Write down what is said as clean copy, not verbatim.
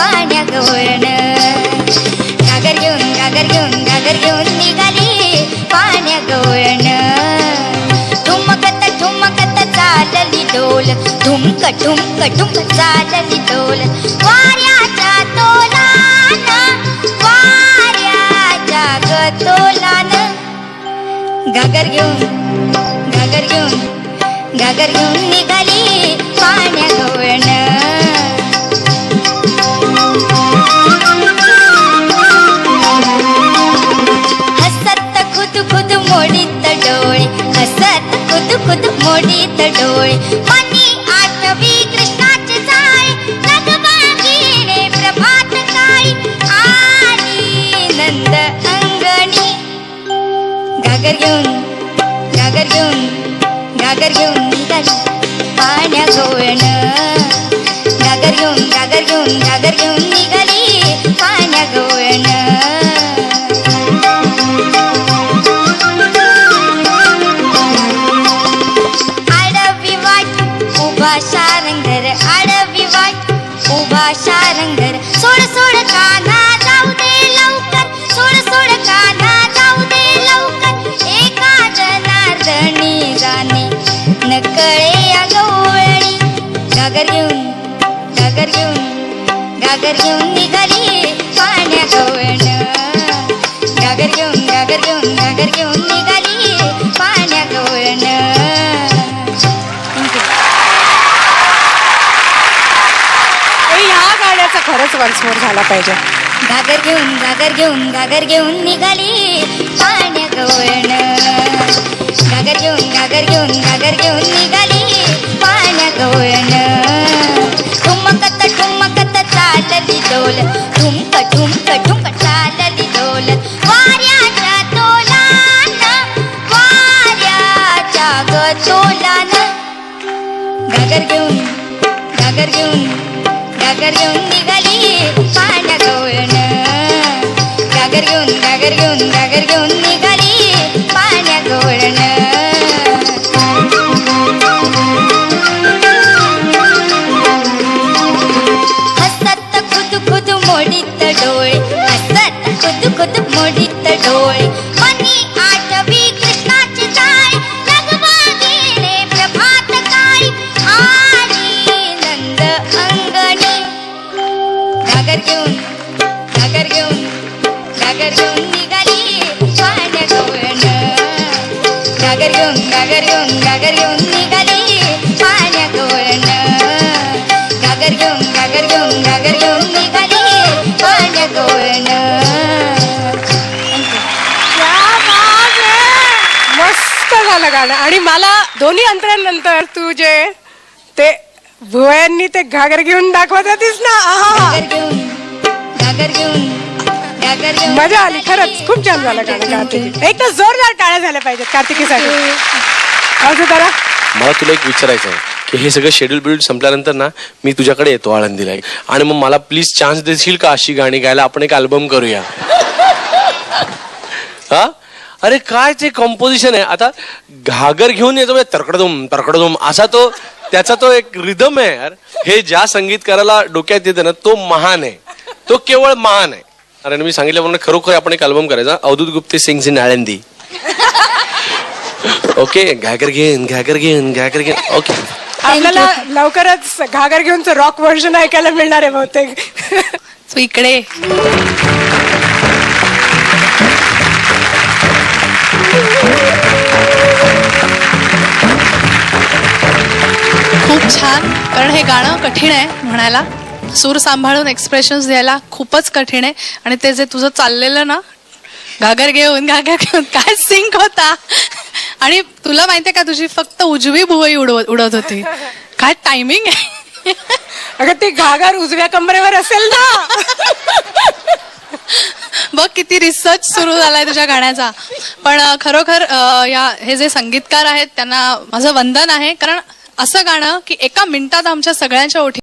पाण्या गवळण. घागर घेऊन घागर घेऊन घागर घेऊन निघाली पाण्या गवळण. ठुमकत चालली डोल, ठुमक ठुमक ठुमक चालली डोल. वाऱ्याच्या तोलान, वाऱ्याच्या गतोलान. घागर घेऊन घागर घेऊन घागर घेऊन निघाली पाण्या गवळण. हसत खुद खुद मोडीत डोळे, हसत खुद खुद मोडीत डोळे. मनी आठवी कृष्णाचे जाळे, नगमागीने प्रभात काळी आली नंद अंगणी. घागर घेऊन घागर घेऊन घागर घेऊन निघाली पाण्या गवळण. घागर घेऊन घागर घेऊन घागर घेऊन निघाली पाण्या गवळण. आडवी वाट उभा शारंगर, आडवी वाट उभा शारंगर. सोड सोड कान्हा जाऊ दे लवकर, सोड सोड कान्हा जाऊ दे लवकर. एका जनार्दनी जाणे नकळे या गवळणी. घागर घेऊन घागर घेऊन घागर घेऊन निघाली पाण्या गवळण. घागर घेऊन घागर घेऊन घागर घेऊन निघाली पाण्या गवळण. ह्या गाण्याचा खरंच वंशमोर झाला पाहिजे. घागर घेऊन घागर घेऊन घागर घेऊन निघाली पाण्या गवळण. घागर घेऊन घागर घेऊन घागर घेऊन निघाली पाण्या गवळण. ठुमकत चालली डोल, ठुमक ठुमक ठुमक चालली डोल. वाऱ्याच्या तोलान, वाऱ्याच्या गतोलान. घागर घेऊन घागर घेऊन घागर घेऊन निघाली पाण्या गवळण. घागर घेऊन घागर घेऊन घागर घेऊन निघाली पाण्या गवळण. हसत खुद खुद मोडीत डोळे, हसत खुद खुद मोडीत डोळे. मनी आठवी कृष्णाचे जाळे, नगमागीने प्रभात काळी आली नंद अंगणी. घागर घेऊन घागर घेऊन घागर घेऊन निघाली पाण्या गवळण. घागर घेऊन घागर घेऊन घागर घेऊन निघाली पाण्या गवळण. घागर घेऊन घागर घेऊन घागर घेऊन निघाली पाण्या गवळण. मस्त झालं गाणं. आणि मला दोन्ही अंतरानंतर तू जे ते भुवयांनी ते घागर घेऊन दाखवत होतीस ना, घागर घेऊन घागर घेऊन घागर घेऊन मजा आली. खरंच खूप छान झालं गाणं. कार्तिकी एक तर जोरदार टाळ्या झाल्या पाहिजेत कार्तिकीसाठी. जरा मला तुला एक विचारायचं आहे की हे सगळं शेड्यूल बिड्यूल संपल्यानंतर ना मी तुझ्याकडे येतो आळंदीला, आणि मग मला प्लीज चान्स देशील का अशी गाणी गायला? आपण एक अल्बम करूया. हा अरे काय ते कंपोजिशन आहे. आता घागर घेऊन येतो तरकडदुम तरकडदुम असा तो त्याचा तो एक रिदम आहे यार. हे ज्या संगीतकाराला डोक्यात येतं ना तो महान आहे, तो केवळ महान आहे. अरे मी सांगितल्याप्रमाणे खरोखर आपण एक अल्बम करायचा, Avdhoot Gupte sings in Alandi. Okay, घागर घेऊन घागर घेऊन घागर घेऊन. ओके, आपल्याला लवकरच घागर घेऊनच रॉक व्हर्जन ऐकायला मिळणार आहे बहुतेक. सो इकडे खूप छान, कारण हे गाणं कठीण आहे म्हणायला. सूर सांभाळून एक्सप्रेशन्स द्यायला खूपच कठीण आहे. आणि ते जे तुझं चाललेलं ना घागर घेऊन काय सिंक होता. आणि तुला माहितीये का तुझी फक्त उजवी भुवई उडत होती. काय टायमिंग आहे. अगं ती घागर उजव्या कमरेवर असेल ना. बघ किती रिसर्च सुरू झालाय तुझ्या गाण्याचा. पण खरोखर हे जे संगीतकार आहेत त्यांना माझं वंदन आहे. कारण असं गाणं की एका मिनिटात आमच्या सगळ्यांच्या ओठी